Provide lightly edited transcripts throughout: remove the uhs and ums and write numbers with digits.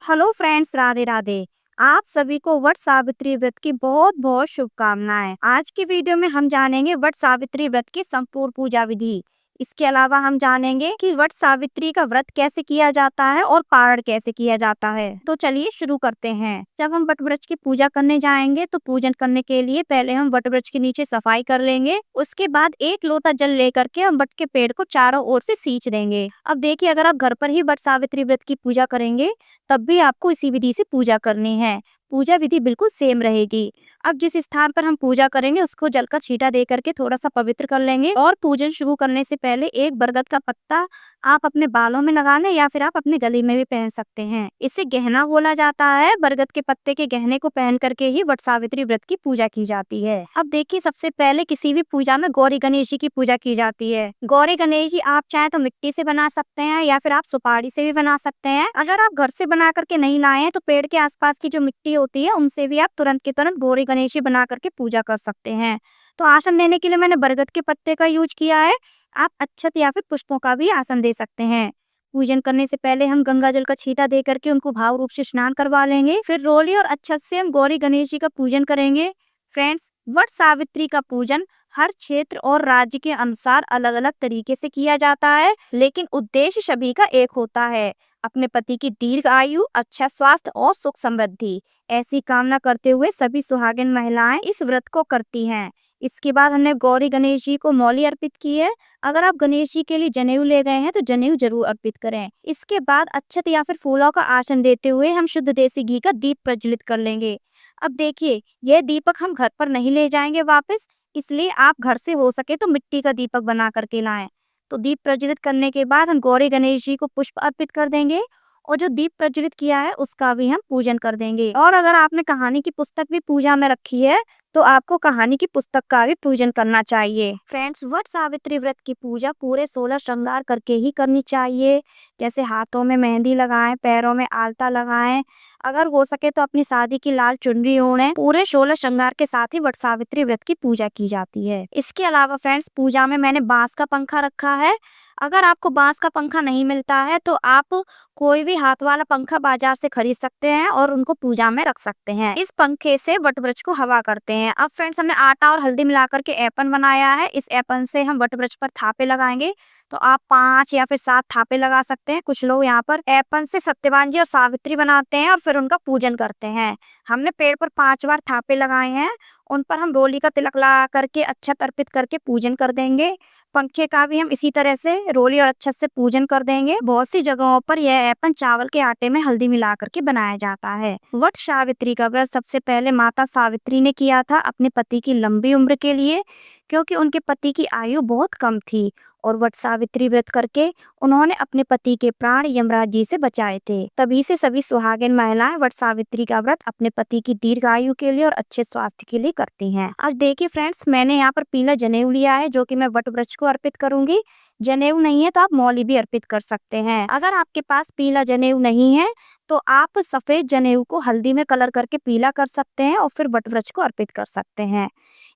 Hello friends, Radhe Radhe. आप सभी को वट सावित्री व्रत की बहुत बहुत शुभकामनाएं। आज की वीडियो में हम जानेंगे वट सावित्री व्रत की संपूर्ण पूजा विधि। इसके अलावा हम जानेंगे कि वट सावित्री का व्रत कैसे किया जाता है और पारण कैसे किया जाता है। तो चलिए शुरू करते हैं। जब हम वट वृक्ष की पूजा करने जाएंगे तो पूजन करने के लिए पहले हम वट वृक्ष के नीचे सफाई कर लेंगे। उसके बाद एक लोटा जल लेकर के हम वट के पेड़ को चारों ओर से सींच देंगे। अब देखिए, अगर आप घर पर ही वट सावित्री व्रत की पूजा करेंगे तब भी आपको इसी विधि से पूजा करनी है। पूजा विधि बिल्कुल सेम रहेगी। अब जिस स्थान पर हम पूजा करेंगे उसको जल का छींटा दे करके थोड़ा सा पवित्र कर लेंगे और पूजन शुरू करने से पहले एक बरगद का पत्ता आप अपने बालों में लगा लें या फिर आप अपने गले में भी पहन सकते हैं। इसे गहना बोला जाता है। बरगद के पत्ते के गहने को पहन करके ही वट सावित्री व्रत की पूजा की जाती है। अब देखिए, सबसे पहले किसी भी पूजा में गौरी गणेश जी की पूजा की जाती है। गौरी गणेश जी आप चाहे तो मिट्टी से बना सकते हैं या फिर आप सुपारी से भी बना सकते हैं। अगर आप घर से बना करके नहीं लाए हैं तो पेड़ के आसपास की जो मिट्टी होती है उनसे भी आप तुरंत के तुरंत गौरी गणेश जी बना करके पूजा कर सकते हैं। तो आसन देने के लिए मैंने बरगद के पत्ते का यूज किया है। आप अक्षत या फिर पुष्पों का भी आसन दे सकते हैं। पूजन करने से पहले हम गंगा जल का छींटा दे करके उनको भाव रूप से स्नान करवा लेंगे। फिर रोली और अक्षत से हम गौरी गणेश जी का पूजन करेंगे। फ्रेंड्स, वट सावित्री का पूजन हर क्षेत्र और राज्य के अनुसार अलग अलग तरीके से किया जाता है, लेकिन उद्देश्य सभी का एक होता है, अपने पति की दीर्घ आयु, अच्छा स्वास्थ्य और सुख समृद्धि। ऐसी कामना करते हुए सभी सुहागिन महिलाएं इस व्रत को करती हैं। इसके बाद हमने गौरी गणेश जी को मौली अर्पित की है। अगर आप गणेश जी के लिए जनेऊ ले गए हैं तो जनेऊ जरूर अर्पित करें। इसके बाद अक्षत या फिर फूलों का आसन देते हुए हम शुद्ध देसी घी का दीप प्रज्वलित कर लेंगे। अब देखिए, यह दीपक हम घर पर नहीं ले जाएंगे वापस, इसलिए आप घर से हो सके तो मिट्टी का दीपक बना करके लाएं। तो दीप प्रज्वलित करने के बाद हम गौरी गणेश जी को पुष्प अर्पित कर देंगे और जो दीप प्रज्वलित किया है उसका भी हम पूजन कर देंगे। और अगर आपने कहानी की पुस्तक भी पूजा में रखी है तो आपको कहानी की पुस्तक का भी पूजन करना चाहिए। फ्रेंड्स, वट सावित्री व्रत की पूजा पूरे 16 श्रृंगार करके ही करनी चाहिए। जैसे हाथों में मेहंदी लगाएं, पैरों में आलता लगाएं, अगर हो सके तो अपनी शादी की लाल चुनरी ओढ़ें। पूरे 16 श्रृंगार के साथ ही वट सावित्री व्रत की पूजा की जाती है। इसके अलावा फ्रेंड्स, पूजा में मैंने बांस का पंखा रखा है। अगर आपको बांस का पंखा नहीं मिलता है तो आप कोई भी हाथ वाला पंखा बाजार से खरीद सकते हैं और उनको पूजा में रख सकते हैं। इस पंखे से वट वृक्ष को हवा करते हैं। अब फ्रेंड्स, हमने आटा और हल्दी मिलाकर के ऐपन बनाया है। इस ऐपन से हम वट वृक्ष पर थापे लगाएंगे। तो आप 5 या फिर 7 थापे लगा सकते हैं। कुछ लोग यहाँ पर ऐपन से सत्यवान जी और सावित्री बनाते हैं और फिर उनका पूजन करते हैं। हमने पेड़ पर 5 बार थापे लगाए हैं। उन पर हम रोली का तिलक लगा करके अक्षत अर्पित करके पूजन कर देंगे। पंखे का भी हम इसी तरह से रोली और अक्षत से पूजन कर देंगे। बहुत सी जगहों पर यह ऐपन चावल के आटे में हल्दी मिला करके बनाया जाता है। वट सावित्री का व्रत सबसे पहले माता सावित्री ने किया था अपने पति की लंबी उम्र के लिए, क्योंकि उनके पति की आयु बहुत कम थी और वट सावित्री व्रत करके उन्होंने अपने पति के प्राण यमराज जी से बचाए थे। तभी से सभी सुहागिन महिलाएं वट सावित्री का व्रत अपने पति की दीर्घ आयु के लिए और अच्छे स्वास्थ्य के लिए करती हैं। आज देखिए फ्रेंड्स, मैंने यहाँ पर पीला जनेऊ लिया है जो कि मैं वट वृक्ष को अर्पित करूंगी। जनेऊ नहीं है तो आप मौली भी अर्पित कर सकते हैं। अगर आपके पास पीला जनेऊ नहीं है तो आप सफेद जनेऊ को हल्दी में कलर करके पीला कर सकते हैं और फिर वट वृक्ष को अर्पित कर सकते हैं।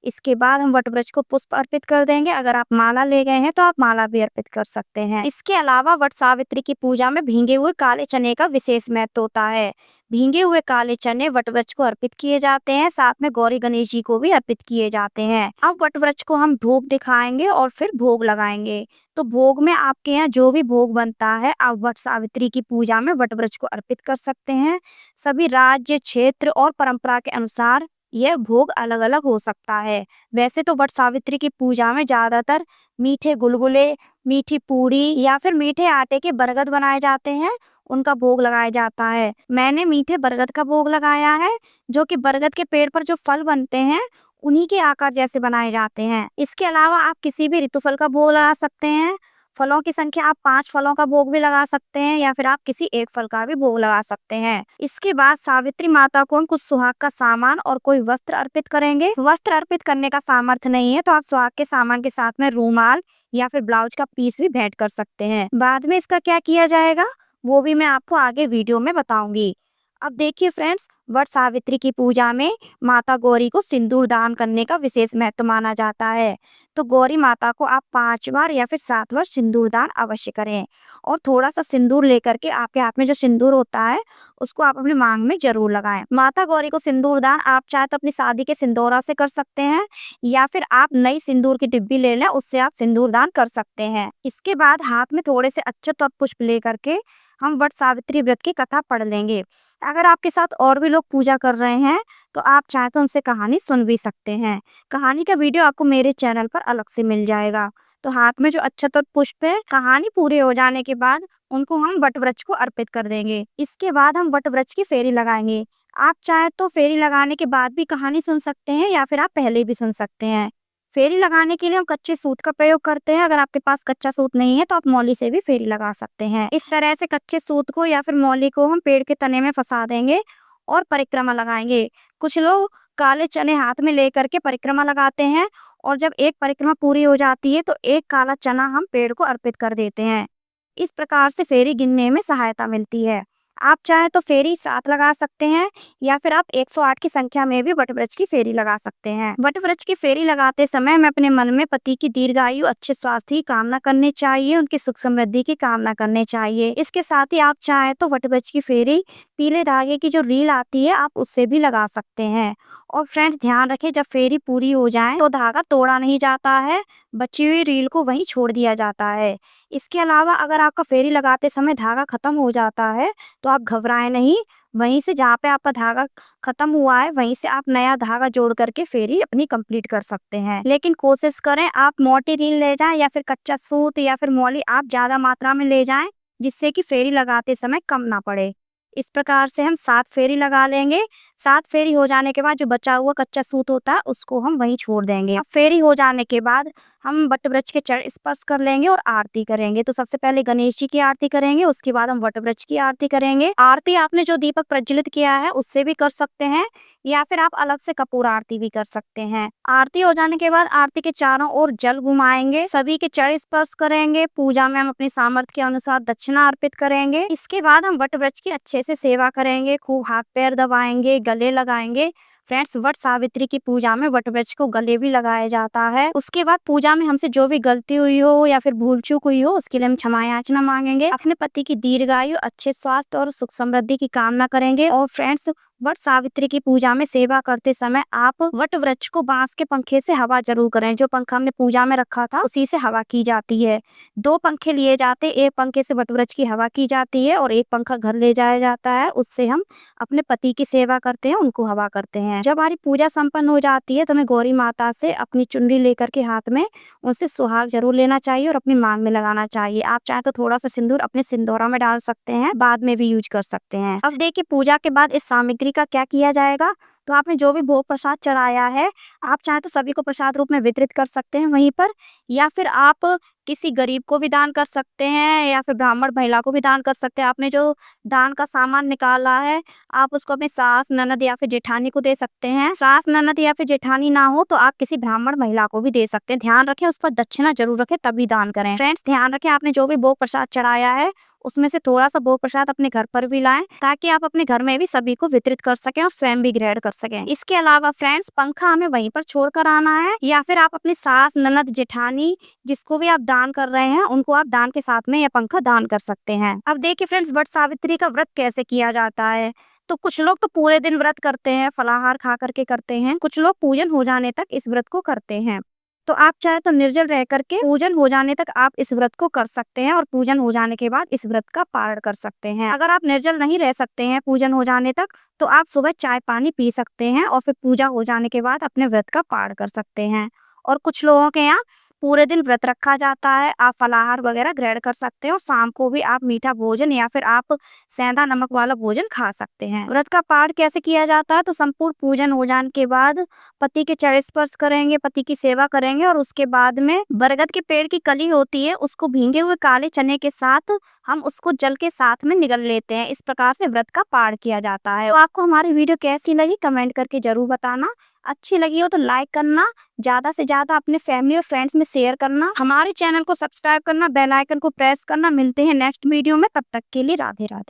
इसके बाद हम वट वृक्ष को पुष्प अर्पित कर देंगे। अगर आप माला ले गए हैं तो आप माला भी अर्पित कर सकते हैं। इसके अलावा वट सावित्री की पूजा में भींगे हुए काले चने का विशेष महत्व होता है। भींगे हुए काले चने वट वृक्ष को अर्पित किए जाते हैं, साथ में गौरी गणेश जी को भी अर्पित किए जाते हैं। अब वट वृक्ष को हम धूप दिखाएंगे और फिर भोग लगाएंगे। तो भोग में आपके यहाँ जो भी भोग बनता है आप वट सावित्री की पूजा में वट वृक्ष को अर्पित कर सकते हैं। सभी राज्य, क्षेत्र और परंपरा के अनुसार यह भोग अलग अलग हो सकता है। वैसे तो वट सावित्री की पूजा में ज्यादातर मीठे गुलगुले, मीठी पूरी या फिर मीठे आटे के बरगद बनाए जाते हैं, उनका भोग लगाया जाता है। मैंने मीठे बरगद का भोग लगाया है, जो कि बरगद के पेड़ पर जो फल बनते हैं उन्हीं के आकार जैसे बनाए जाते हैं। इसके अलावा आप किसी भी ऋतुफल का भोग लगा सकते हैं। फलों की संख्या आप 5 फलों का भोग भी लगा सकते हैं या फिर आप किसी एक फल का भी भोग लगा सकते हैं। इसके बाद सावित्री माता को हम कुछ सुहाग का सामान और कोई वस्त्र अर्पित करेंगे। वस्त्र अर्पित करने का सामर्थ्य नहीं है तो आप सुहाग के सामान के साथ में रूमाल या फिर ब्लाउज का पीस भी भेंट कर सकते हैं। बाद में इसका क्या किया जाएगा वो भी मैं आपको आगे वीडियो में बताऊंगी। अब देखिए फ्रेंड्स, वट सावित्री की पूजा में माता गौरी को सिंदूर दान करने का विशेष महत्व माना जाता है। तो गौरी माता को आप 5 बार या फिर 7 बार सिंदूर दान अवश्य करें और थोड़ा सा सिंदूर लेकर के आपके हाथ में जो सिंदूर होता है उसको आप अपनी मांग में जरूर लगाएं। माता गौरी को सिंदूर दान आप चाहे तो अपनी शादी के सिंदूरा से कर सकते हैं या फिर आप नई सिंदूर की डिब्बी ले लें, उससे आप सिंदूर दान कर सकते हैं। इसके बाद हाथ में थोड़े से अक्षत और पुष्प लेकर के हम वट सावित्री व्रत की कथा पढ़ लेंगे। अगर आपके साथ और भी लोग पूजा कर रहे हैं तो आप चाहे तो उनसे कहानी सुन भी सकते हैं। कहानी का वीडियो आपको मेरे चैनल पर अलग से मिल जाएगा। तो हाथ में जो अक्षत और पुष्प है, कहानी पूरी हो जाने के बाद उनको हम वट वृक्ष को अर्पित कर देंगे। इसके बाद हम वट वृक्ष की फेरी लगाएंगे। आप चाहे तो फेरी लगाने के बाद भी कहानी सुन सकते हैं या फिर आप पहले भी सुन सकते हैं। फेरी लगाने के लिए हम कच्चे सूत का प्रयोग करते हैं। अगर आपके पास कच्चा सूत नहीं है तो आप मौली से भी फेरी लगा सकते हैं। इस तरह से कच्चे सूत को या फिर मौली को हम पेड़ के तने में फंसा देंगे और परिक्रमा लगाएंगे। कुछ लोग काले चने हाथ में लेकर के परिक्रमा लगाते हैं और जब एक परिक्रमा पूरी हो जाती है तो एक काला चना हम पेड़ को अर्पित कर देते हैं। इस प्रकार से फेरी गिनने में सहायता मिलती है। आप चाहे तो फेरी 7 लगा सकते हैं या फिर आप 108 की संख्या में भी वटवृक्ष की फेरी लगा सकते हैं। वटवृक्ष की फेरी लगाते समय हमें अपने मन में पति की दीर्घायु, अच्छे स्वास्थ्य की कामना करनी चाहिए, उनकी सुख समृद्धि की कामना करनी चाहिए। इसके साथ ही आप चाहे तो वटवृक्ष की फेरी पीले धागे की जो रील आती है आप उससे भी लगा सकते हैं। और फ्रेंड्स ध्यान रखें, जब फेरी पूरी हो जाए तो धागा तोड़ा नहीं जाता है, बची हुई रील को वहीं छोड़ दिया जाता है। इसके अलावा अगर आपका फेरी लगाते समय धागा खत्म हो जाता है तो आप घबराएं नहीं, वहीं से जहाँ पे आपका धागा खत्म हुआ है वहीं से आप नया धागा जोड़ करके फेरी अपनी कंप्लीट कर सकते हैं। लेकिन कोशिश करें आप मोटी रील ले जाएं या फिर कच्चा सूत या फिर मौली आप ज्यादा मात्रा में ले जाएं, जिससे कि फेरी लगाते समय कम ना पड़े। इस प्रकार से हम 7 फेरी लगा लेंगे। 7 फेरी हो जाने के बाद जो बचा हुआ कच्चा सूत होता है उसको हम वहीं छोड़ देंगे। अब फेरी हो जाने के बाद हम वटवृक्ष के चरण स्पर्श कर लेंगे और आरती करेंगे। तो सबसे पहले गणेश जी की आरती करेंगे, उसके बाद हम वटवृक्ष की आरती करेंगे। आरती आपने जो दीपक प्रज्वलित किया है उससे भी कर सकते हैं या फिर आप अलग से कपूर आरती भी कर सकते हैं। आरती हो जाने के बाद आरती के चारों ओर जल घुमाएंगे, सभी के चरण स्पर्श करेंगे। पूजा में हम अपनी सामर्थ्य के अनुसार दक्षिणा अर्पित करेंगे। इसके बाद हम वटवृक्ष की अच्छे से सेवा करेंगे, खूब हाथ पैर दबाएंगे, गले लगाएंगे। फ्रेंड्स वट सावित्री की पूजा में वटवृक्ष को गले भी लगाया जाता है। उसके बाद पूजा में हमसे जो भी गलती हुई हो या फिर भूल चूक हुई हो उसके लिए हम क्षमा याचना मांगेंगे। अपने पति की दीर्घायु, अच्छे स्वास्थ्य और सुख समृद्धि की कामना करेंगे। और फ्रेंड्स वट सावित्री की पूजा में सेवा करते समय आप वट वृक्ष को बांस के पंखे से हवा जरूर करें। जो पंखा हमने पूजा में रखा था उसी से हवा की जाती है। 2 पंखे लिए जाते, एक पंखे से वट वृक्ष की हवा की जाती है और एक पंखा घर ले जाया जाता है। उससे हम अपने पति की सेवा करते हैं, उनको हवा करते हैं। जब हमारी पूजा संपन्न हो जाती है तो हमें गौरी माता से अपनी चुनरी लेकर के हाथ में उनसे सुहाग जरूर लेना चाहिए और अपनी मांग में लगाना चाहिए। आप चाहे तो थोड़ा सा सिंदूर अपने सिंदूरा में डाल सकते हैं, बाद में भी यूज कर सकते हैं। अब देखिए पूजा के बाद इस सामग्री का क्या किया जाएगा। तो आपने जो भी भोग प्रसाद चढ़ाया है आप चाहे तो सभी को प्रसाद रूप में वितरित कर सकते हैं वहीं पर, या फिर आप किसी गरीब को भी दान कर सकते हैं या फिर ब्राह्मण महिला को भी दान कर सकते हैं। आपने जो दान का सामान निकाला है आप उसको अपने सास, ननद या फिर जेठानी को दे सकते हैं। सास, ननद या फिर जेठानी ना हो तो आप किसी ब्राह्मण महिला को भी दे सकते हैं। ध्यान रखें उस पर दक्षिणा जरूर रखें तभी दान करें। फ्रेंड्स ध्यान रखें आपने जो भी भोग प्रसाद चढ़ाया है उसमें से थोड़ा सा भोग प्रसाद अपने घर पर भी लाएं ताकि आप अपने घर में भी सभी को वितरित कर सकें और स्वयं भी ग्रहण कर सकें। इसके अलावा फ्रेंड्स पंखा हमें वहीं पर छोड़कर आना है या फिर आप अपनी सास, ननद, जेठानी जिसको भी आप दान कर रहे हैं उनको आप दान के साथ में यह पंखा दान कर सकते हैं। अब देखिए फ्रेंड्स वट सावित्री का व्रत कैसे किया जाता है। तो कुछ लोग तो पूरे दिन व्रत करते हैं, फलाहार खा करके करते हैं। कुछ लोग पूजन हो जाने तक इस व्रत को करते हैं। तो आप चाहे तो निर्जल रह करके पूजन हो जाने तक आप इस व्रत को कर सकते हैं और पूजन हो जाने के बाद इस व्रत का पारण कर सकते हैं। अगर आप निर्जल नहीं रह सकते हैं पूजन हो जाने तक तो आप सुबह चाय पानी पी सकते हैं और फिर पूजा हो जाने के बाद अपने व्रत का पारण कर सकते हैं। और कुछ लोगों के यहाँ पूरे दिन व्रत रखा जाता है, आप फलाहार वगैरह ग्रहण कर सकते हैं और शाम को भी आप मीठा भोजन या फिर आप सेंधा नमक वाला भोजन खा सकते हैं। व्रत का पाठ कैसे किया जाता है। तो संपूर्ण पूजन हो जाने के बाद पति के चरण स्पर्श करेंगे, पति की सेवा करेंगे और उसके बाद में बरगद के पेड़ की कली होती है उसको भींगे हुए काले चने के साथ हम उसको जल के साथ में निगल लेते हैं। इस प्रकार से व्रत का पाठ किया जाता है। तो आपको हमारी वीडियो कैसी लगी कमेंट करके जरूर बताना। अच्छी लगी हो तो लाइक करना, ज्यादा से ज्यादा अपने फैमिली और फ्रेंड्स में शेयर करना, हमारे चैनल को सब्सक्राइब करना, बेल आइकन को प्रेस करना। मिलते हैं नेक्स्ट वीडियो में, तब तक के लिए राधे राधे।